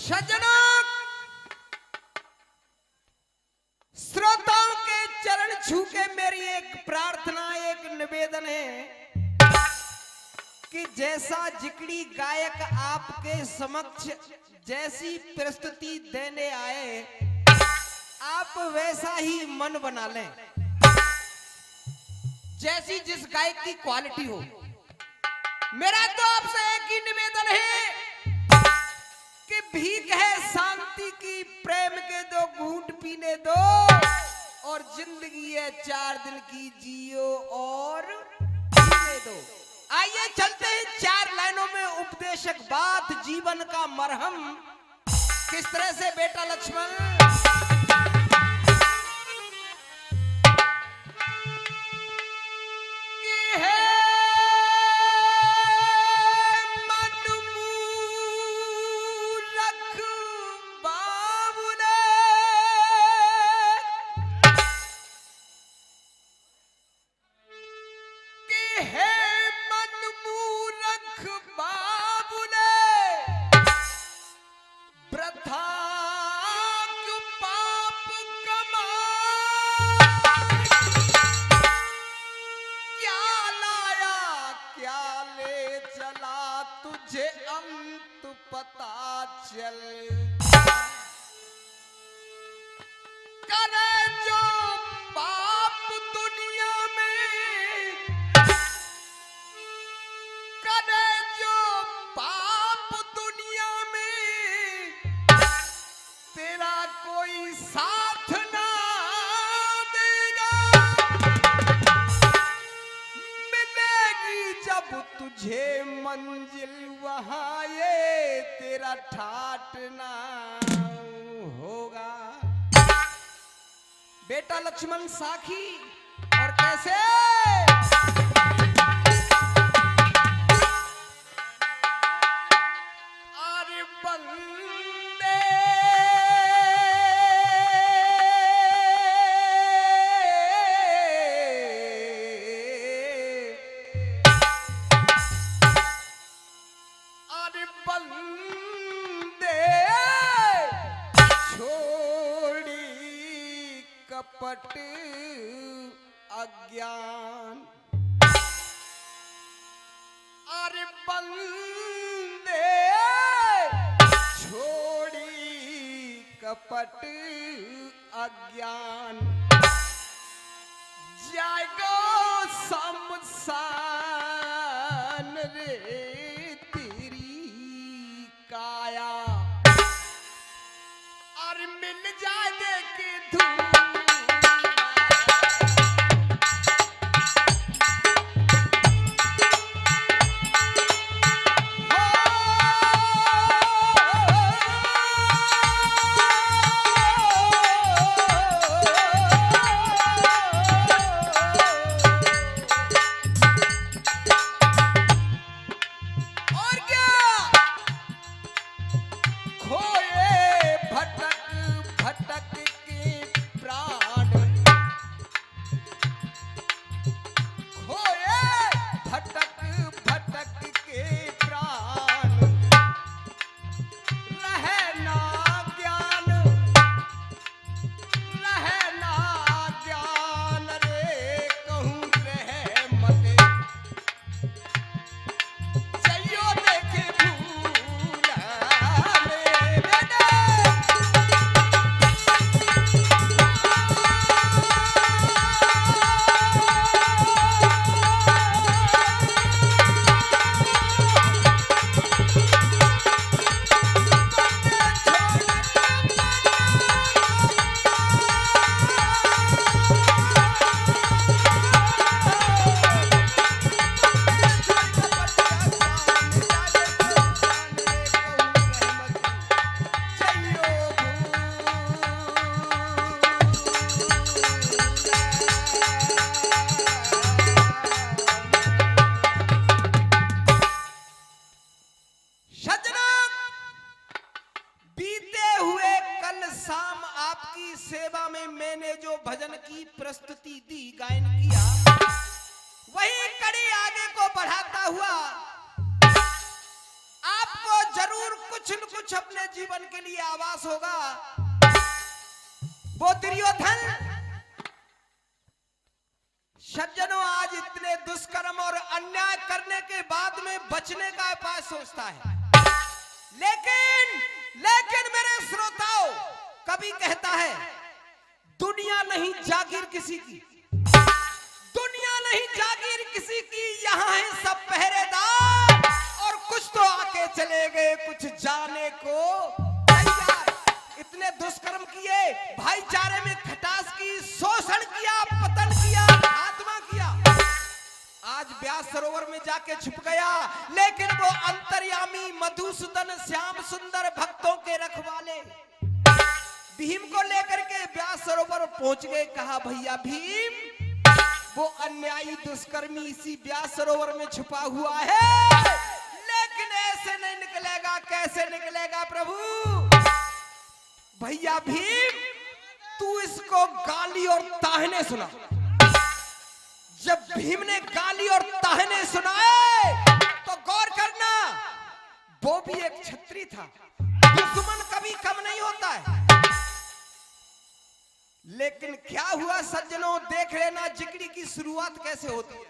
सज्जनों, श्रोताओं के चरण छू के मेरी एक प्रार्थना, एक निवेदन है कि जैसा जिकड़ी गायक आपके समक्ष जैसी प्रस्तुति देने आए, आप वैसा ही मन बना लें, जैसी जिस गायक की क्वालिटी हो। मेरा तो आपसे एक ही निवेदन है कि भीख है शांति की, प्रेम के दो घूंट पीने दो, और जिंदगी है 4 दिन की, जियो और जीने दो। आइए चलते हैं 4 लाइनों में उपदेशक बात, जीवन का मरहम किस तरह से बेटा लक्ष्मण। पता चल करे जो पाप दुनिया में, करे जो पाप दुनिया में, तेरा कोई साथ ना देगा। मिलेगी जब तुझे मंजिल, वहां ये तेरा ठाट ना होगा। बेटा लक्ष्मण साखी। और कैसे अरे बंदे कपट अज्ञान, अरे बंदे छोड़ी कपट अज्ञान, जाएगो शमशान रे तेरी काया, अरे मिल जाए देखे धूल। सेवा में मैंने जो भजन की प्रस्तुति दी, गायन किया, वही कड़ी आगे को बढ़ाता हुआ आपको जरूर कुछ कुछ न कुछ अपने जीवन के लिए आवास होगा। वो दुर्योधन सज्जनों आज इतने दुष्कर्म और अन्याय करने के बाद में बचने का उपाय सोचता है, लेकिन मेरे श्रोताओं, कवि कहता है दुनिया नहीं जागीर किसी की, दुनिया नहीं जागीर किसी की, यहाँ है सब पहरेदार, और कुछ तो आके चले गए कुछ जाने को तैयार। इतने दुष्कर्म किए, भाईचारे में खटास की, शोषण किया, पतन किया, आत्मा किया, आज व्यास सरोवर में जाके छुप गया। लेकिन वो अंतर्यामी मधुसूदन श्याम सुंदर भक्तों के रखवाले भीम को लेकर के व्यास सरोवर पहुंच गए। कहा भैया भीम, वो अन्यायी दुष्कर्मी इसी व्यास सरोवर में छुपा हुआ है, लेकिन ऐसे नहीं निकलेगा। कैसे निकलेगा प्रभु? भैया भीम, तू इसको गाली और ताहने सुना। जब भीम ने गाली और ताहने सुनाए तो गौर करना, वो भी एक क्षत्रिय था। दुश्मन कभी कम नहीं होता है। लेकिन क्या हुआ सज्जनों, देख लेना जिगरी की शुरुआत कैसे होती है।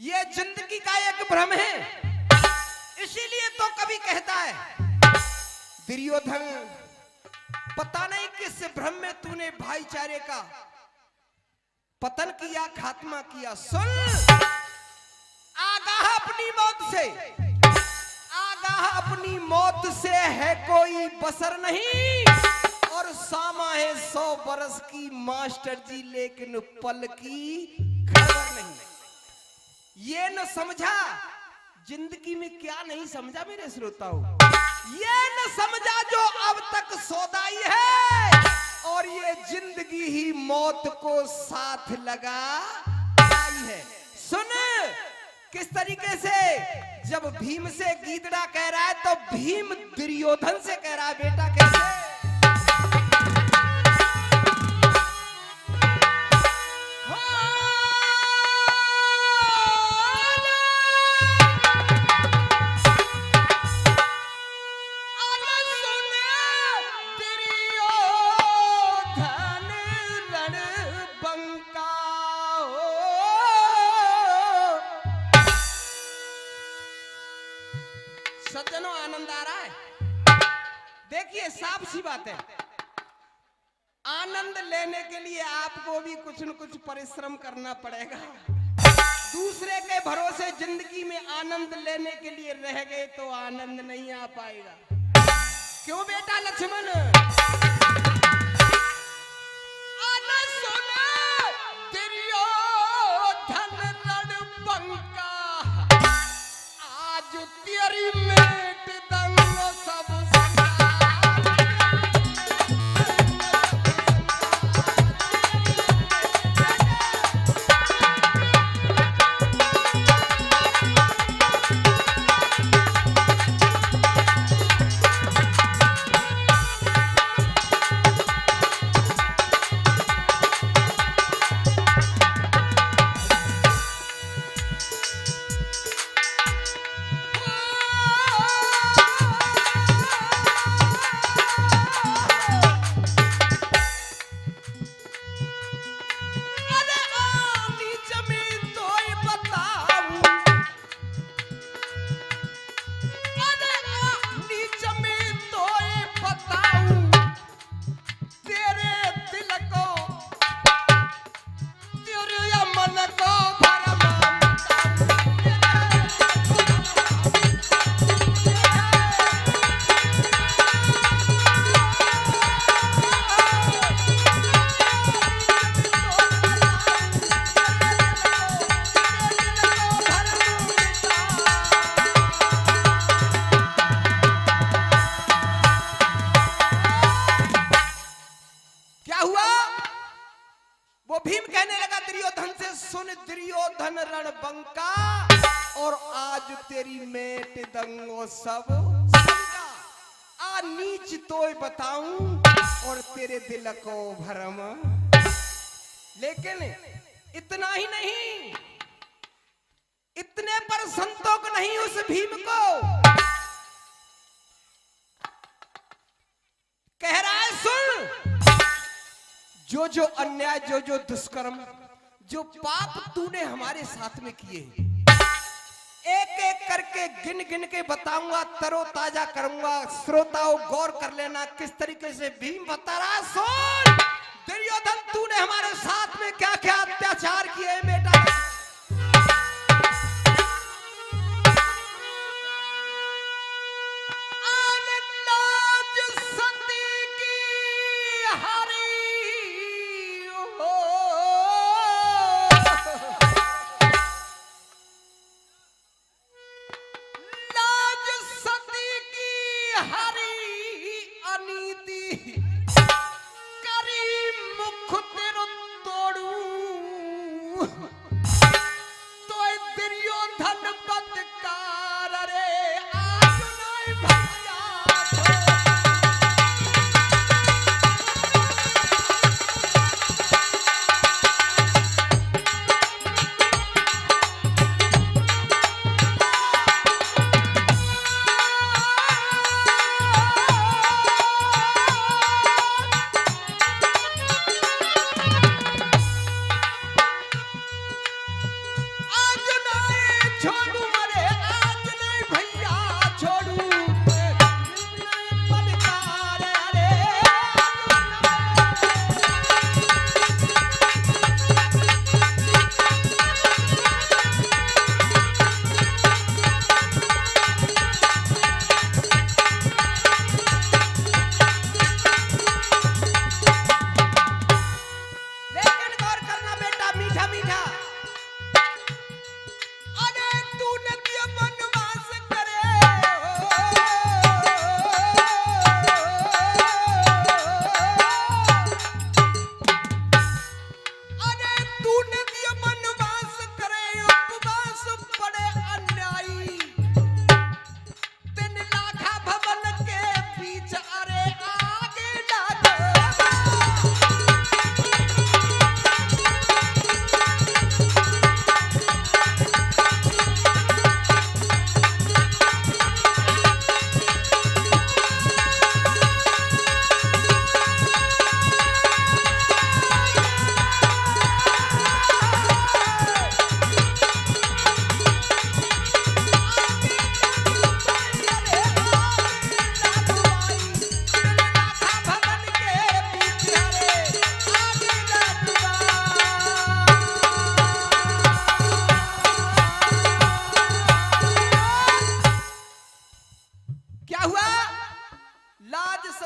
ये जिंदगी का एक भ्रम है। इसीलिए तो कवि कहता है, दुर्योधन पता नहीं किस भ्रम में तूने भाईचारे का पतन किया, खात्मा किया। सुन, आगाह अपनी मौत से, आगाह अपनी मौत से है कोई बसर नहीं, और सामा है 100 बरस की मास्टर जी, लेकिन पल की खबर नहीं। ये न समझा जिंदगी में, क्या नहीं समझा मेरे श्रोताओं, ये न समझा जो अब तक सौदाई है, और ये जिंदगी ही मौत को साथ लगा आई है। सुन किस तरीके से, जब भीम से गीदड़ा कह रहा है तो भीम दुर्योधन से कह रहा है, बेटा कैसे? सज्जनों आनंद आ रहा है? देखिए साफ सी बात है, आनंद लेने के लिए आपको भी कुछ न कुछ परिश्रम करना पड़ेगा। दूसरे के भरोसे जिंदगी में आनंद लेने के लिए रह गए तो आनंद नहीं आ पाएगा। क्यों बेटा लक्ष्मण? तेरी मेट दंगो सब दुर्योधन रणबंका और आज तेरी मेट दंगो सब आ नीच तो बताऊं और तेरे दिल को भरम। लेकिन इतना ही नहीं, इतने पर संतोष नहीं उस भीम को, कह रहा है सुन, जो जो अन्याय, जो जो दुष्कर्म, जो पाप तूने हमारे साथ में किए, एक एक करके गिन गिन के बताऊंगा, तरोताजा करूंगा। श्रोताओं गौर कर लेना किस तरीके से भीम बता रहा। सुन दुर्योधन, तूने हमारे साथ में क्या क्या अत्याचार किए बेटा।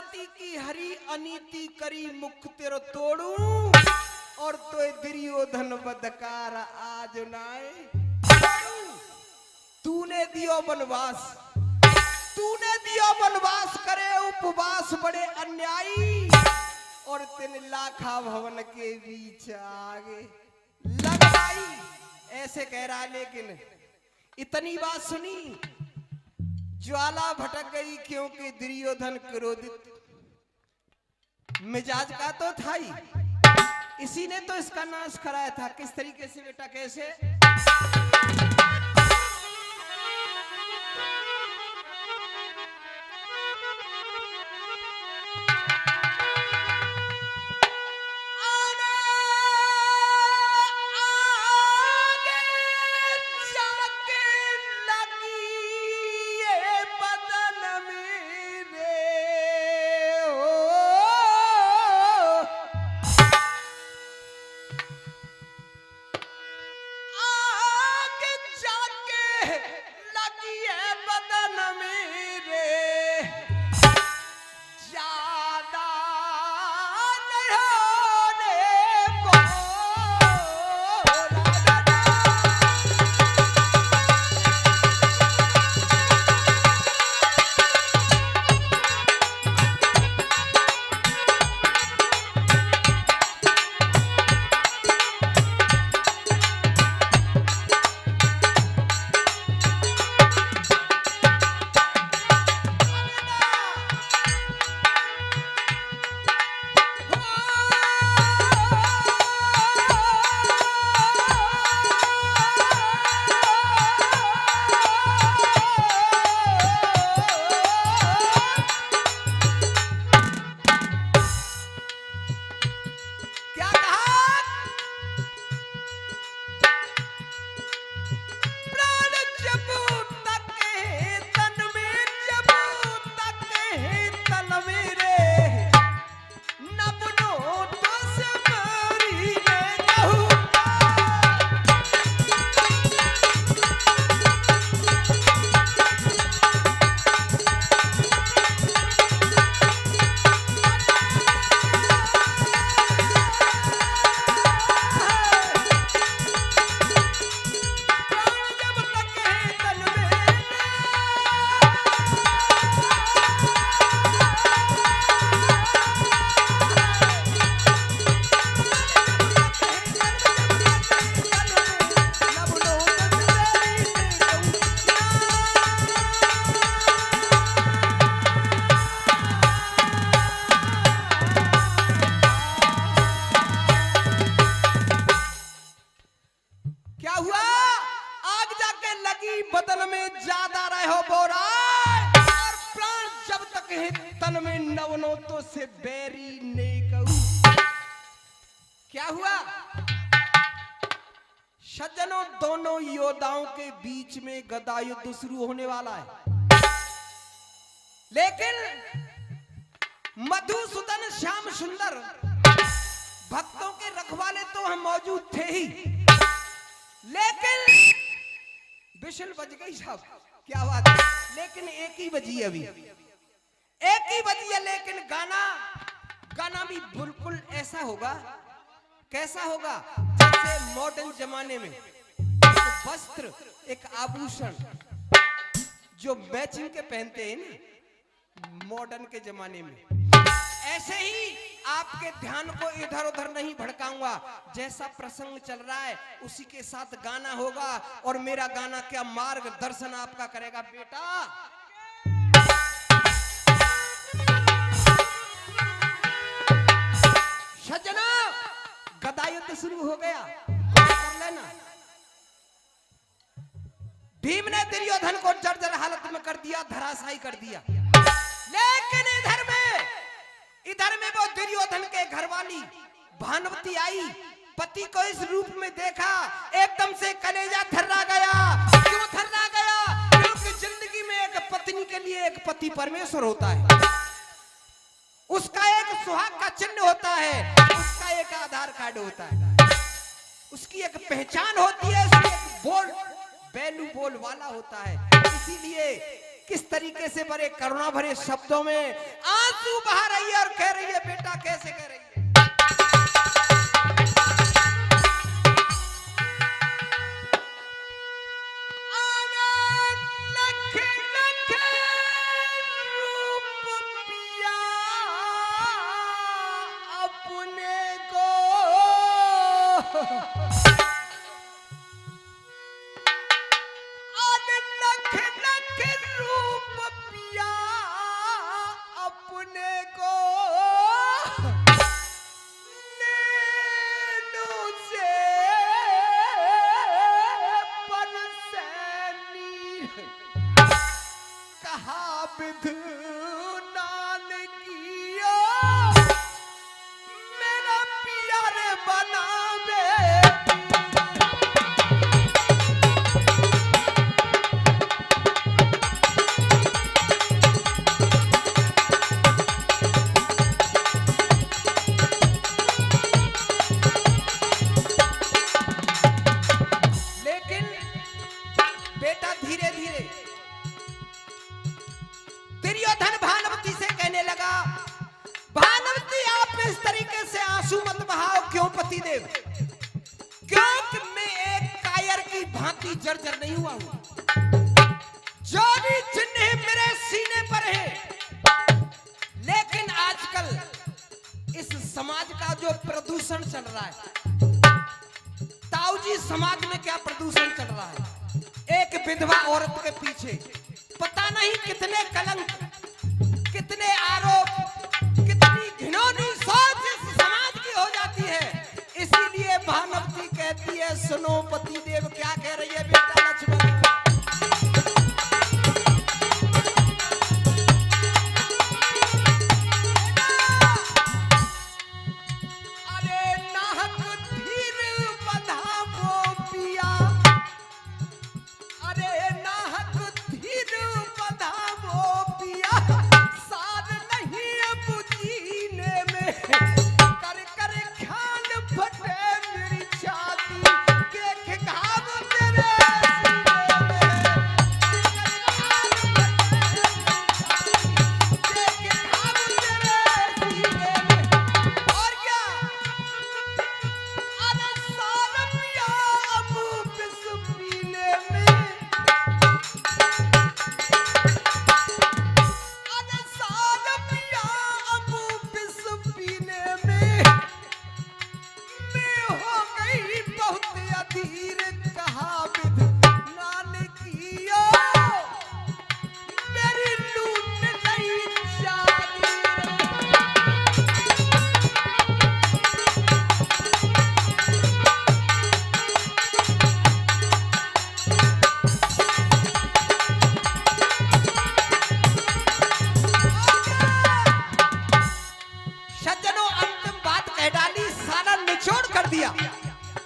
सती की हरी अनीति करी मुख तेरो तोड़ू और तो दुर्योधन बदकार आज नाए। तूने दियो वनवास, तूने दियो वनवास करे उपवास बड़े अन्यायी और तिन लाखा भवन के बीच आगे लगाई। ऐसे कह रहा है, लेकिन इतनी बात सुनी ज्वाला भटक गई क्योंकि दुर्योधन क्रोधित मिजाज का तो था ही, इसी ने तो इसका नाश कराया था। किस तरीके से बेटा, कैसे? बदन में ज्यादा रहो बोरा और प्राण जब तक है तन में नवनों से बैरी ने कहू। क्या हुआ सज्जनों, दोनों योद्धाओं के बीच में गदा युद्ध शुरू होने वाला है, लेकिन मधुसूदन श्याम सुंदर भक्तों के रखवाले तो हम मौजूद थे ही, लेकिन विशल बज गई साहब। क्या बात है, लेकिन एक ही बजी अभी, एक ही बजी है, लेकिन गाना भी बिल्कुल ऐसा होगा, कैसा होगा जैसे मॉडर्न जमाने में एक वस्त्र एक आभूषण जो मैचिंग के पहनते हैं ना मॉडर्न के जमाने में, ऐसे ही आपके ध्यान को इधर उधर नहीं भड़काऊंगा। जैसा प्रसंग चल रहा है उसी के साथ गाना होगा और मेरा गाना क्या मार्गदर्शन आपका करेगा बेटा। सज्जना गदा युद्ध शुरू हो गया, कर लेना। भीम ने दुर्योधन को जर्जर हालत में कर दिया, धराशायी कर दिया, लेकिन इधर में वो दुर्योधन के घरवाली भानुमति आई, पति को इस रूप में देखा, एकदम से कलेजा थर्रा गया। क्यों थर्रा गया? क्योंकि जिंदगी में एक पत्नी के लिए एक पति परमेश्वर होता है, उसका एक सुहाग का चिन्ह होता है, उसका एक आधार कार्ड होता है, उसकी एक पहचान होती है, उसकी एक बोल वैल्यू बोल वाला होता है। इसीलिए किस तरीके से बड़े करुणा भरे शब्दों में आंसू बहा रही है और कह रही है, बेटा कैसे कह रही है। पतिदेव, क्योंकि मैं एक कायर की भांति जर्जर नहीं हुआ हूं। जो भी चिन्ह मेरे सीने पर है, लेकिन आजकल इस समाज का जो प्रदूषण चल रहा है, ताऊजी समाज में क्या प्रदूषण चल रहा है। एक विधवा औरत के पीछे पता नहीं कितने कलंक, कितने आरोप, कितनी घिनौनी सोच इस समाज की हो जाती है। इसीलिए भानुमती कहती है, सुनो पतिदेव क्या कह रही है बेटा लक्ष्मण।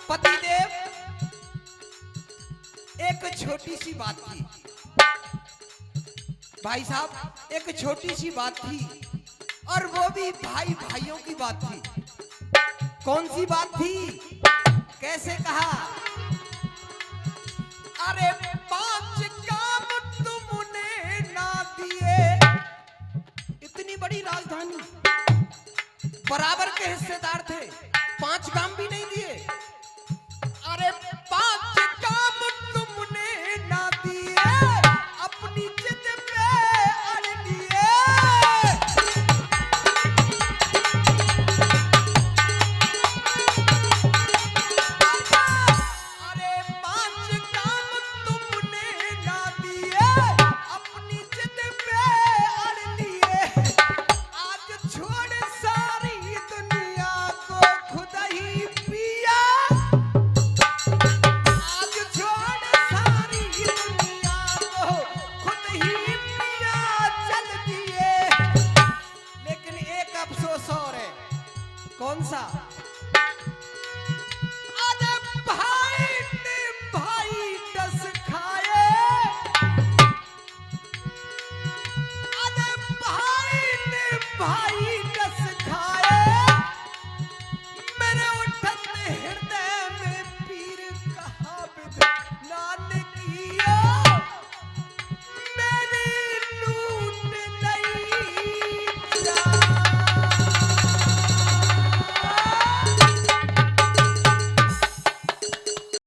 पतिदेव एक छोटी सी बात थी भाई साहब, एक छोटी सी बात थी, और वो भी भाई भाइयों की बात थी। कौन सी बात थी, कैसे कहा? अरे 5 काम तुमने ना दिए। इतनी बड़ी राजधानी, बराबर के हिस्सेदार थे, 5 काम भी नहीं दिए। अरे 5 काम तुमने ना दिए, अपनी जिद पे अड़ लिए। अरे 5 काम तुमने ना दिए, अपनी जिद पे अड़ लिए। आज छोड़ सारी दुनिया को खुद ही पिया। आज छोड़ सारी दुनिया को खुद ही पिया चल दिए। लेकिन एक अफसोस और है। कौन सा?